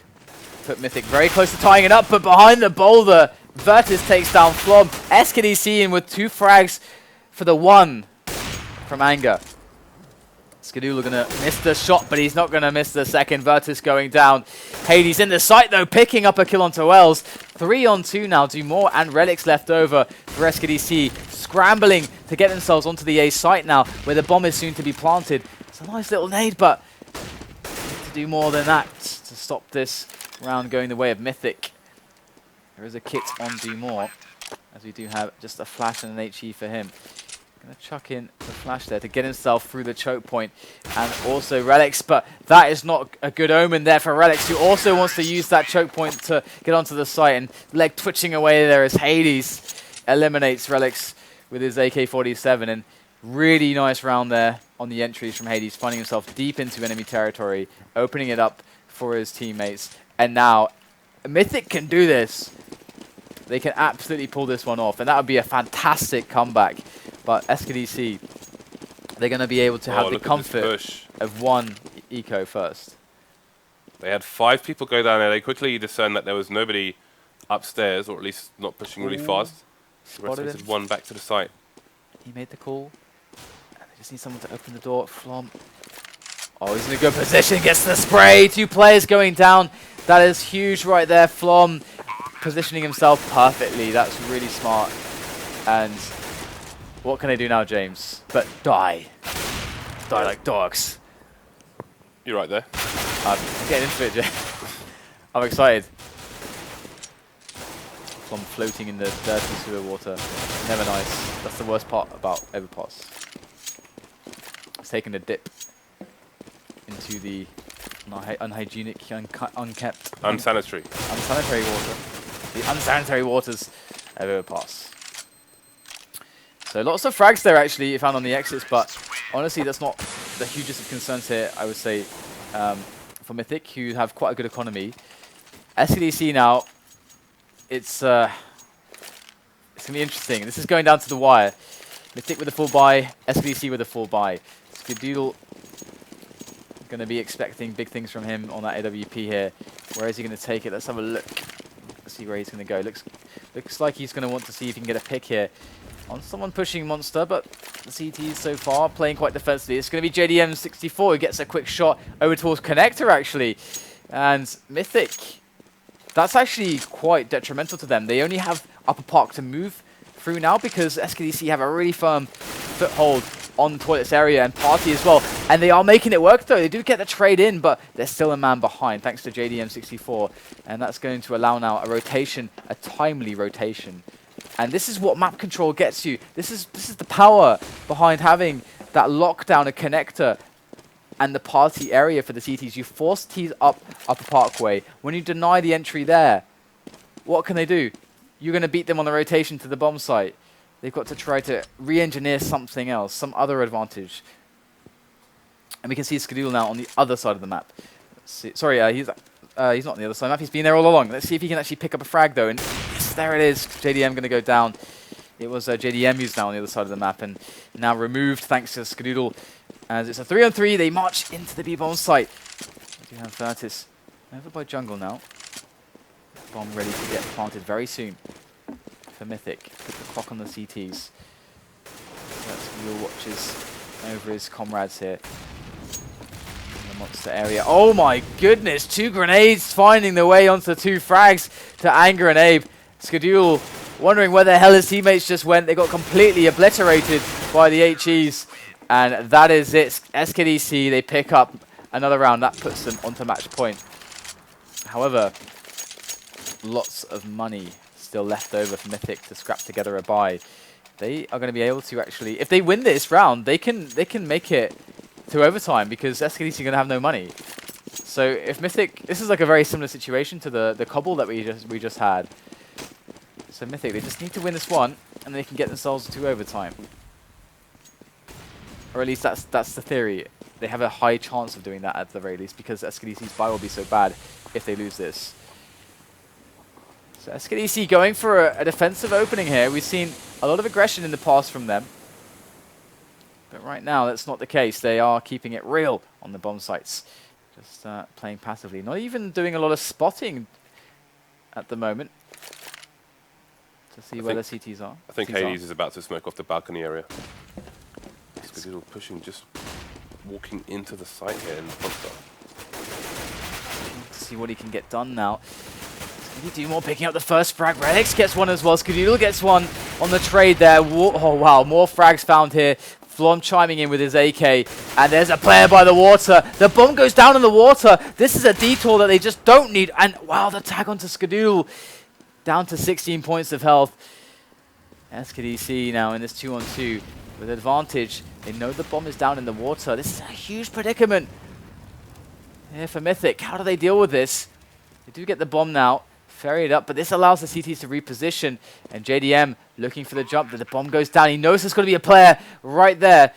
put Mythic very close to tying it up, but behind the boulder, Virtus takes down Flom. SKDC in with 2 frags for the 1 from Anger. Skadoodle gonna miss the shot, but he's not gonna miss the second. Virtus going down. Hades in the sight though, picking up a kill onto Wells. 3 on 2 now. Dumore and Relics left over for SKDC, scrambling to get themselves onto the A site now, where the bomb is soon to be planted. It's a nice little nade, but to do more than that to stop this round going the way of Mythic. There is a kit on Dumore, as we do have just a flash and an HE for him. Gonna chuck in the flash there to get himself through the choke point, and also Relics, but that is not a good omen there for Relics, who also wants to use that choke point to get onto the site, and leg twitching away there as Hades eliminates Relics with his AK-47, and really nice round there on the entries from Hades, finding himself deep into enemy territory, opening it up for his teammates, and now Mythic can do this. They can absolutely pull this one off, and that would be a fantastic comeback. But SKDC, they're going to be able to have the comfort of 1 eco first. They had 5 people go down there. They quickly discerned that there was nobody upstairs, or at least not pushing really fast. Rotated 1 back to the site. He made the call. And they just need someone to open the door. Flom. Oh, he's in a good position. Gets the spray. 2 players going down. That is huge right there. Flom positioning himself perfectly. That's really smart. And what can they do now, James? But die. Die like dogs. You're right there. I'm getting into it, James. I'm excited. Flom floating in the dirty sewer water. Never nice. That's the worst part about Overpass. It's taking a dip into the unhygienic, unkept, unsanitary water. The unsanitary waters of Overpass. So lots of frags there actually found on the exits, but honestly that's not the hugest of concerns here, I would say, for Mythic, who have quite a good economy. SKDC now, it's going to be interesting. This is going down to the wire. Mythic with a full buy, SKDC with a full buy. Skadoodle going to be expecting big things from him on that AWP here. Where is he going to take it? Let's have a look. Let's see where he's going to go. Looks like he's going to want to see if he can get a pick here on someone pushing Monster, but the CT so far playing quite defensively. It's going to be JDM64 who gets a quick shot over towards Connector actually. And Mythic, that's actually quite detrimental to them. They only have Upper Park to move through now because SKDC have a really firm foothold on the toilets area, and Party as well. And they are making it work, though. They do get the trade in, but they're still a man behind, thanks to JDM64. And that's going to allow now a rotation, a timely rotation. And this is what map control gets you. This is the power behind having that lockdown, a connector, and the party area for the CTs. You force T's up Upper Parkway. When you deny the entry there, what can they do? You're going to beat them on the rotation to the bomb site. They've got to try to re-engineer something else, some other advantage. And we can see Skadoodle now on the other side of the map. Sorry, he's not on the other side of the map. He's been there all along. Let's see if he can actually pick up a frag, though. And yes, there it is. JDM going to go down. It was JDM who's now on the other side of the map and now removed thanks to Skadoodle. As it's a 3-on-3, they march into the B-bomb site. We do have Virtus over by jungle now. Bomb ready to get planted very soon for Mythic. Put the clock on the CTs. Skadoodle watches over his comrades here. In the monster area. Oh my goodness, 2 grenades finding their way onto 2 frags to Anger and Abe. Skadoodle wondering where the hell his teammates just went. They got completely obliterated by the HEs. And that is it. SKDC, they pick up another round. That puts them onto match point. However, lots of money still left over for Mythic to scrap together a buy. They are going to be able to actually, if they win this round, they can make it to overtime because SKDC are going to have no money. So if Mythic, this is like a very similar situation to the cobble that we just had. So Mythic, they just need to win this one, and they can get themselves to overtime. Or at least that's the theory. They have a high chance of doing that at the very least because SKDC's buy will be so bad if they lose this. So SKDC going for a defensive opening here. We've seen a lot of aggression in the past from them. But right now, that's not the case. They are keeping it real on the bomb sites. Just playing passively. Not even doing a lot of spotting at the moment. To see where the CTs are. I think Hades is about to smoke off the balcony area. Skadoodle pushing, just walking into the site here in the front side. See what he can get done now. Can he do more picking up the first frag? Relix gets one as well. Skadoodle gets one on the trade there. Oh wow, more frags found here. Flom chiming in with his AK. And there's a player by the water. The bomb goes down in the water. This is a detour that they just don't need. And wow, the tag onto Skadoodle. Down to 16 points of health. SKDC now in this 2-on-2 with advantage. They know the bomb is down in the water. This is a huge predicament here for Mythic. How do they deal with this? They do get the bomb now. Ferry it up, but this allows the CTs to reposition. And JDM looking for the jump, but the bomb goes down. He knows there's going to be a player right there.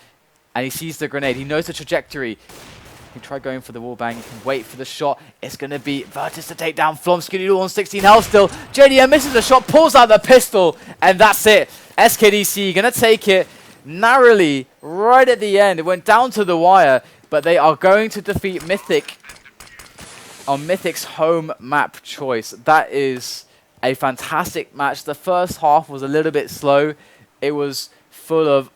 And he sees the grenade. He knows the trajectory. He can try going for the wall bang. He can wait for the shot. It's going to be Virtus to take down Flom. Skadoodle on 16 health still. JDM misses the shot, pulls out the pistol, and that's it. SKDC going to take it narrowly right at the end. It went down to the wire, but they are going to defeat Mythic on Mythic's home map choice. That is a fantastic match. The first half was a little bit slow. It was full of